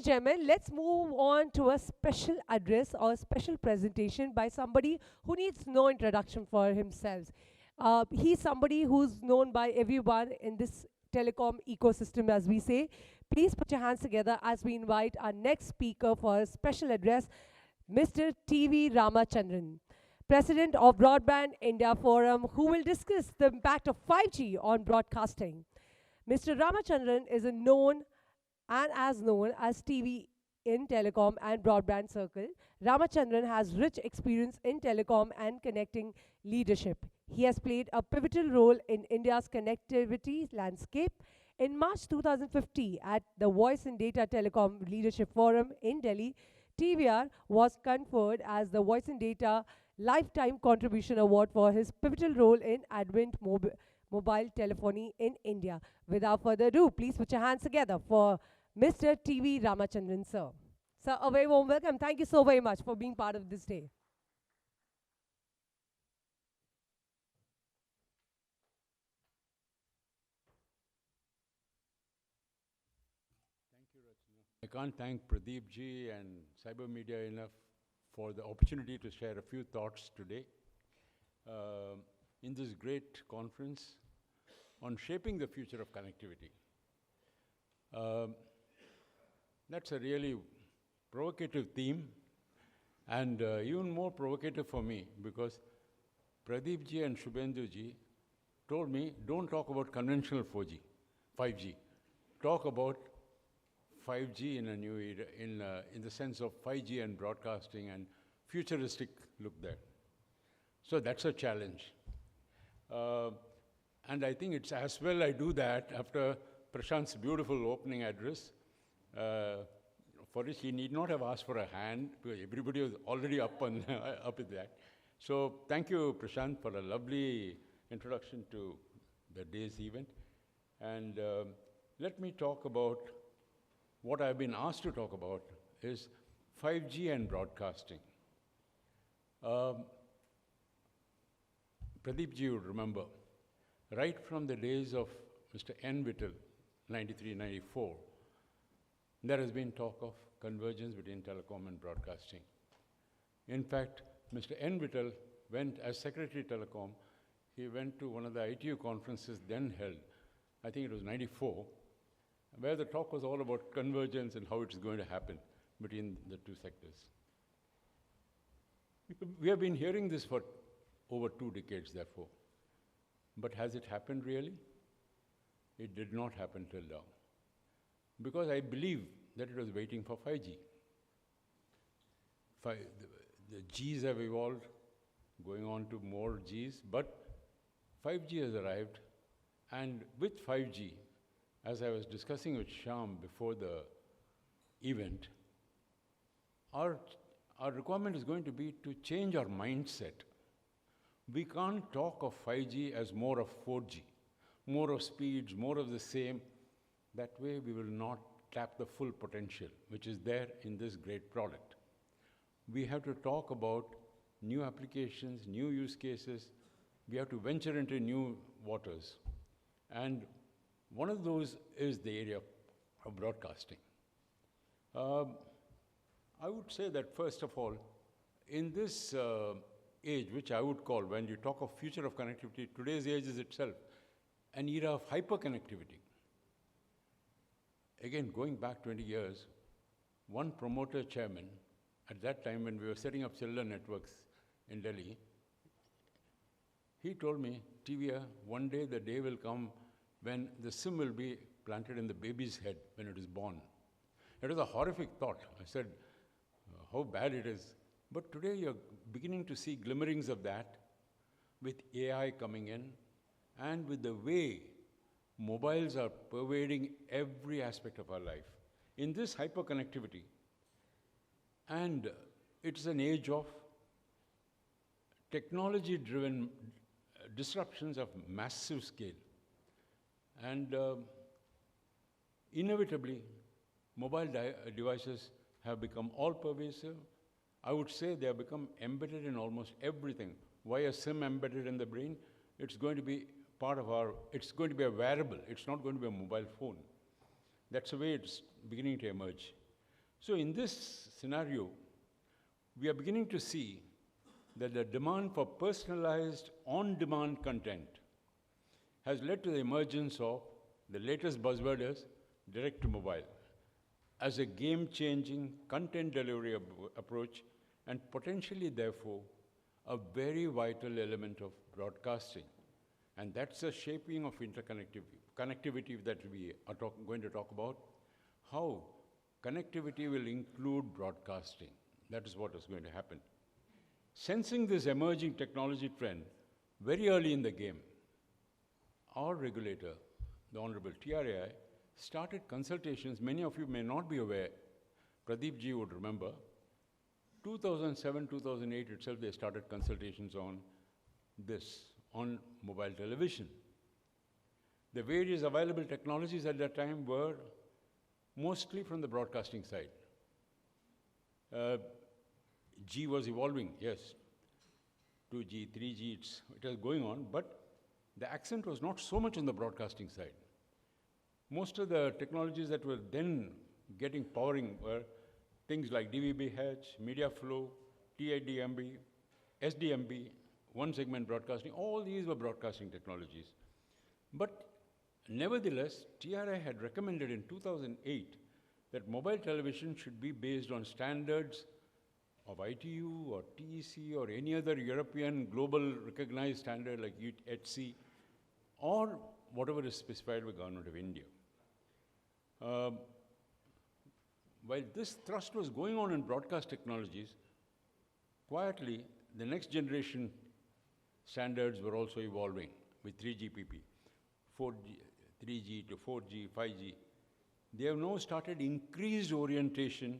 Chairman. Let's move on to a special address or a special presentation by somebody who needs no introduction for himself. He's somebody who's known by everyone in this telecom ecosystem, as we say. Please put your hands together as we invite our next speaker for a special address, Mr. T.V. Ramachandran, President of Broadband India Forum, who will discuss the impact of 5G on broadcasting. Mr. Ramachandran is known as TV in telecom and broadband circle. Ramachandran has rich experience in telecom and connecting leadership. He has played a pivotal role in India's connectivity landscape. In March 2050, at the Voice and Data Telecom Leadership Forum in Delhi, TVR was conferred as the Voice and Data Lifetime Contribution Award for his pivotal role in advent mobile telephony in India. Without further ado, please put your hands together for Mr. T.V. Ramachandran, sir. Sir, a very warm welcome. Thank you so very much for being part of this day. Thank you, Rachna. I can't thank Pradeep ji and Cyber Media enough for the opportunity to share a few thoughts today in this great conference on shaping the future of connectivity. That's a really provocative theme, and even more provocative for me, because Pradeep ji and Shubhendu ji told me, don't talk about conventional 4G, 5G. Talk about 5G in a new era, in the sense of 5G and broadcasting and futuristic look there. So that's a challenge. And I think it's as well I do that after Prashant's beautiful opening address, for which he need not have asked for a hand, because everybody was already up with that. So thank you, Prashant, for a lovely introduction to the day's event. And let me talk about what I've been asked to talk about is 5G and broadcasting. Pradeep ji would remember, right from the days of Mr. N. Vittal, 93, 94, there has been talk of convergence between telecom and broadcasting. In fact, Mr. N. Vittal went, as Secretary Telecom, he went to one of the ITU conferences then held, I think it was 94, where the talk was all about convergence and how it's going to happen between the two sectors. We have been hearing this for over 2 decades, therefore. But has it happened really? It did not happen till now. Because I believe that it was waiting for 5G. The Gs have evolved, going on to more Gs, but 5G has arrived, and with 5G, as I was discussing with Shyam before the event, our requirement is going to be to change our mindset. We can't talk of 5G as more of 4G, more of speeds, more of the same. That way we will not tap the full potential, which is there in this great product. We have to talk about new applications, new use cases. We have to venture into new waters. And one of those is the area of broadcasting. I would say that, first of all, in this age, which I would call, when you talk of future of connectivity, today's age is itself an era of hyperconnectivity. Again, going back 20 years, one promoter chairman, at that time when we were setting up cellular networks in Delhi, he told me, TVR, one day the day will come when the SIM will be planted in the baby's head when it is born. It was a horrific thought. I said, how bad it is. But today you're beginning to see glimmerings of that with AI coming in and with the way mobiles are pervading every aspect of our life. In this hyperconnectivity, and it's an age of technology-driven disruptions of massive scale. And inevitably, mobile devices have become all-pervasive. I would say they have become embedded in almost everything. Why a SIM embedded in the brain? It's going to be part of it's going to be a wearable. It's not going to be a mobile phone. That's the way it's beginning to emerge. So in this scenario, we are beginning to see that the demand for personalized, on-demand content has led to the emergence of the latest buzzword is direct-to-mobile as a game-changing content delivery approach and potentially, therefore, a very vital element of broadcasting. And that's the shaping of connectivity that we are going to talk about, how connectivity will include broadcasting. That is what is going to happen. Sensing this emerging technology trend very early in the game, our regulator, the Honorable TRAI, started consultations. Many of you may not be aware. Pradeep ji would remember. 2007, 2008 itself, they started consultations on this, on mobile television. The various available technologies at that time were mostly from the broadcasting side. G was evolving, yes. 2G, 3G, it was going on, but the accent was not so much on the broadcasting side. Most of the technologies that were then getting powering were things like DVB-H, media flow, TIDMB, SDMB, one-segment broadcasting. All these were broadcasting technologies. But nevertheless, TRI had recommended in 2008 that mobile television should be based on standards of ITU or TEC or any other European global recognized standard like ETC or whatever is specified by the Government of India. While this thrust was going on in broadcast technologies, quietly the next generation standards were also evolving with 3GPP, 4G, 3G to 4G, 5G. They have now started increased orientation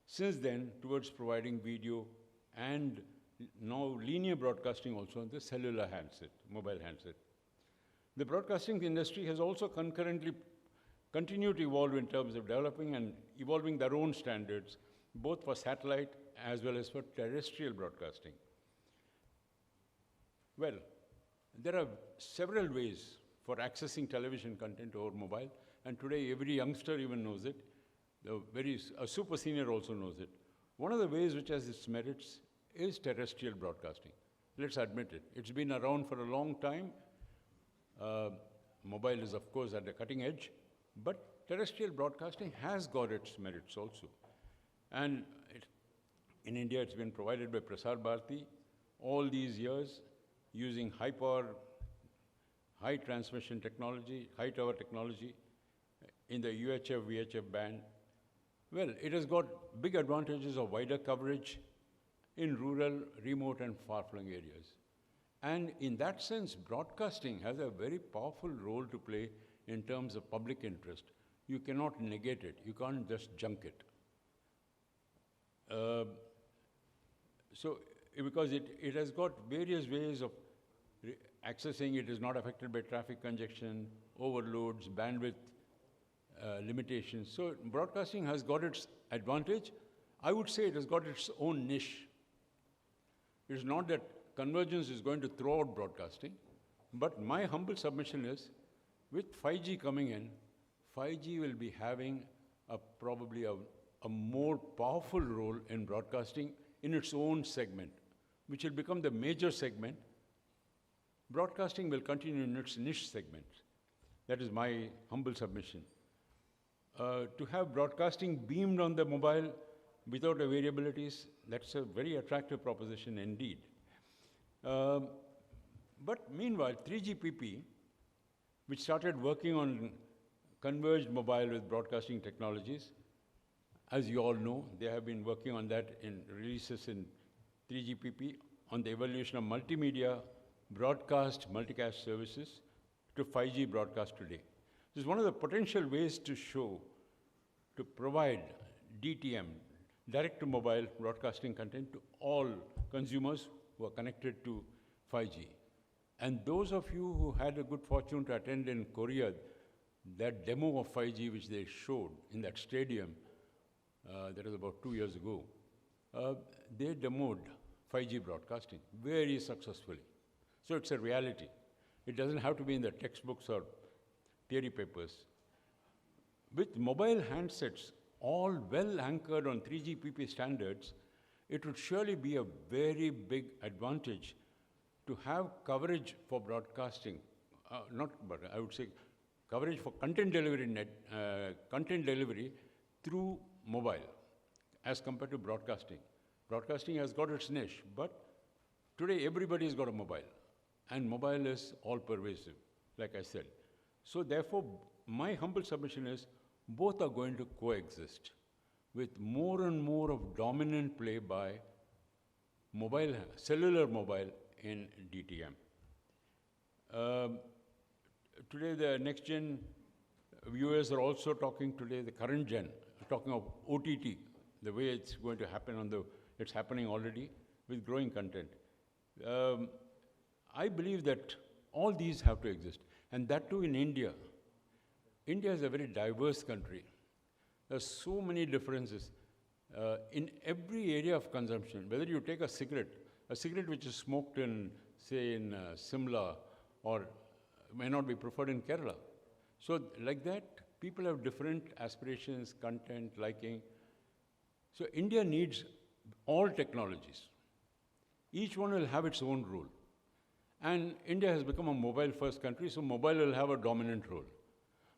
since then towards providing video and now linear broadcasting also on the cellular handset, mobile handset. The broadcasting industry has also concurrently continued to evolve in terms of developing and evolving their own standards, both for satellite as well as for terrestrial broadcasting. Well, there are several ways for accessing television content over mobile, and today every youngster even knows it. A super senior also knows it. One of the ways which has its merits is terrestrial broadcasting. Let's admit it. It's been around for a long time. Mobile is, of course, at the cutting edge, but terrestrial broadcasting has got its merits also. And in India, it's been provided by Prasar Bharati all these years using high power, high transmission technology, high tower technology in the UHF, VHF band. Well, it has got big advantages of wider coverage in rural, remote, and far-flung areas. And in that sense, broadcasting has a very powerful role to play in terms of public interest. You cannot negate it. You can't just junk it. Because it has got various ways of accessing, it is not affected by traffic congestion, overloads, bandwidth limitations. So broadcasting has got its advantage. I would say it has got its own niche. It is not that convergence is going to throw out broadcasting, but my humble submission is, with 5G coming in, 5G will be having probably a more powerful role in broadcasting in its own segment, which will become the major segment. Broadcasting will continue in its niche segment. That is my humble submission. To have broadcasting beamed on the mobile without the variabilities, that's a very attractive proposition indeed. But meanwhile, 3GPP, which started working on converged mobile with broadcasting technologies, as you all know, they have been working on that in releases in 3GPP on the evolution of multimedia broadcast multicast services to 5G broadcast today. This is one of the potential ways to provide DTM, direct-to-mobile broadcasting content to all consumers who are connected to 5G. And those of you who had a good fortune to attend in Korea, that demo of 5G which they showed in that stadium, that was about 2 years ago, they demoed 5G broadcasting very successfully. So it's a reality. It doesn't have to be in the textbooks or theory papers. With mobile handsets all well anchored on 3GPP standards, it would surely be a very big advantage to have coverage for broadcasting, but I would say coverage for content delivery through mobile as compared to broadcasting. Broadcasting has got its niche, but today everybody's got a mobile, and mobile is all pervasive, like I said. So therefore, my humble submission is both are going to coexist with more and more of dominant play by mobile, cellular mobile in DTM. Today, the next gen viewers are also talking today, the current gen, talking of OTT, the way it's going to happen it's happening already with growing content. I believe that all these have to exist, and that too in India. India is a very diverse country. There's so many differences in every area of consumption. Whether you take a cigarette which is smoked in, say, in Simla, or may not be preferred in Kerala. So like that, people have different aspirations, content, liking. So India needs all technologies. Each one will have its own role. And India has become a mobile-first country, so mobile will have a dominant role.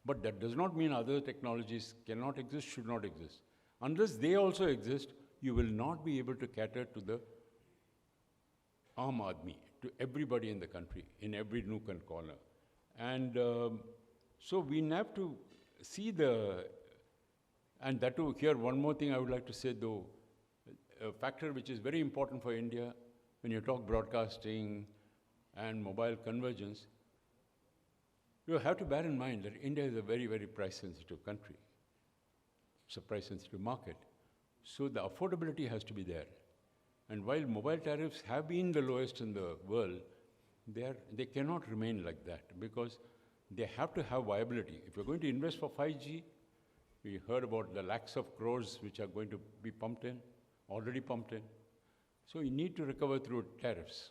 But that does not mean other technologies cannot exist, should not exist. Unless they also exist, you will not be able to cater to the Aam Aadmi, to everybody in the country, in every nook and corner. And so we have to see and that too, here one more thing I would like to say though, a factor which is very important for India, when you talk broadcasting and mobile convergence, you have to bear in mind that India is a very, very price-sensitive country. It's a price-sensitive market. So the affordability has to be there. And while mobile tariffs have been the lowest in the world, they cannot remain like that because they have to have viability. If you're going to invest for 5G, we heard about the lakhs of crores which are going to be pumped in, already pumped in. So you need to recover through tariffs.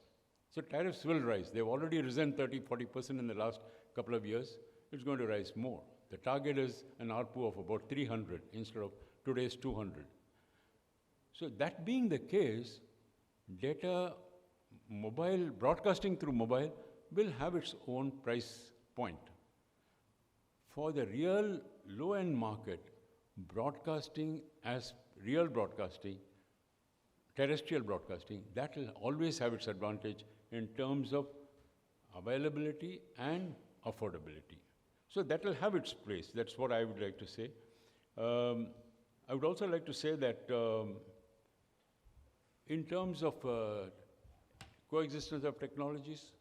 So tariffs will rise. They've already risen 30-40% in the last couple of years. It's going to rise more. The target is an ARPU of about 300 instead of today's 200. So that being the case, broadcasting through mobile will have its own price point. For the real low-end market, broadcasting as real broadcasting, terrestrial broadcasting, that will always have its advantage in terms of availability and affordability. So that will have its place. That's what I would like to say. I would also like to say that in terms of coexistence of technologies,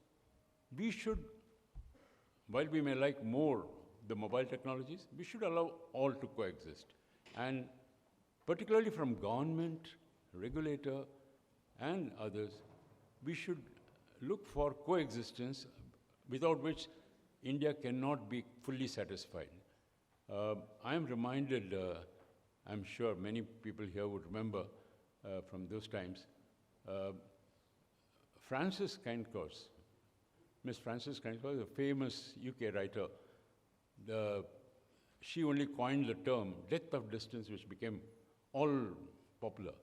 we should, while we may like more the mobile technologies, we should allow all to coexist. And particularly from government, regulator, and others, we should look for coexistence without which India cannot be fully satisfied. I am reminded, I'm sure many people here would remember from those times, Frances Cairncross, Miss Frances Cairncross, a famous UK writer, she only coined the term depth of distance, which became all popular.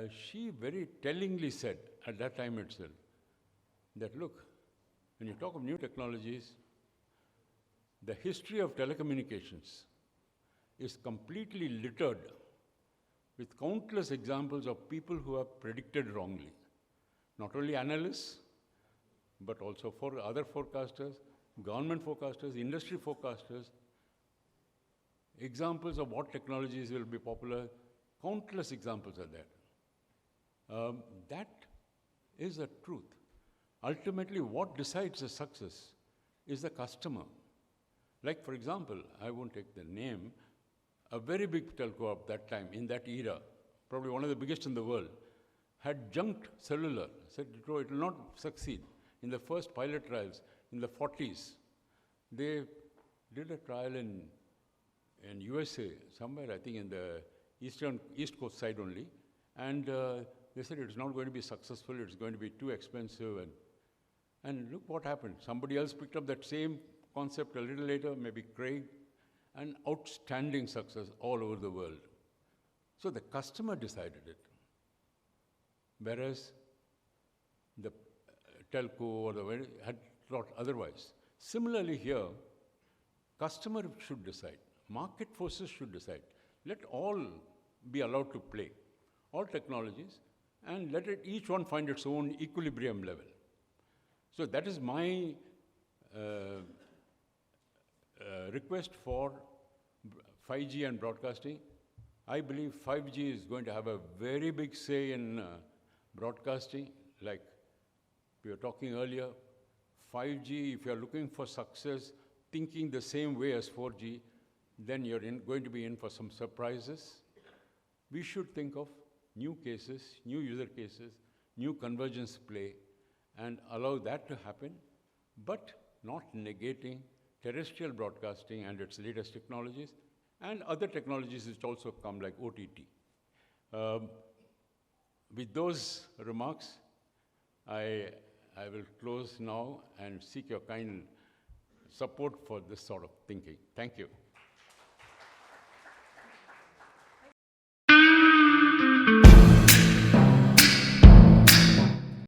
She very tellingly said at that time itself that, look, when you talk of new technologies, the history of telecommunications is completely littered with countless examples of people who have predicted wrongly. Not only analysts, but also for other forecasters, government forecasters, industry forecasters, examples of what technologies will be popular, countless examples are there. That is the truth. Ultimately, what decides the success is the customer. Like, for example, I won't take the name, a very big telco at that time, in that era, probably one of the biggest in the world, had junked cellular, said it will not succeed. In the first pilot trials, in the 40s, they did a trial in USA, somewhere I think in the East Coast side only, and they said it's not going to be successful, it's going to be too expensive, and look what happened. Somebody else picked up that same concept a little later, maybe Craig, an outstanding success all over the world. So the customer decided it, whereas the telco or the had thought otherwise. Similarly here, customer should decide, market forces should decide. Let all be allowed to play, all technologies, and let each one find its own equilibrium level. So that is my request for 5G and broadcasting. I believe 5G is going to have a very big say in broadcasting. Like we were talking earlier, 5G, if you're looking for success, thinking the same way as 4G, then you're going to be in for some surprises. We should think of new cases, new user cases, new convergence play, and allow that to happen, but not negating terrestrial broadcasting and its latest technologies, and other technologies which also come like OTT. With those remarks, I will close now and seek your kind support for this sort of thinking. Thank you.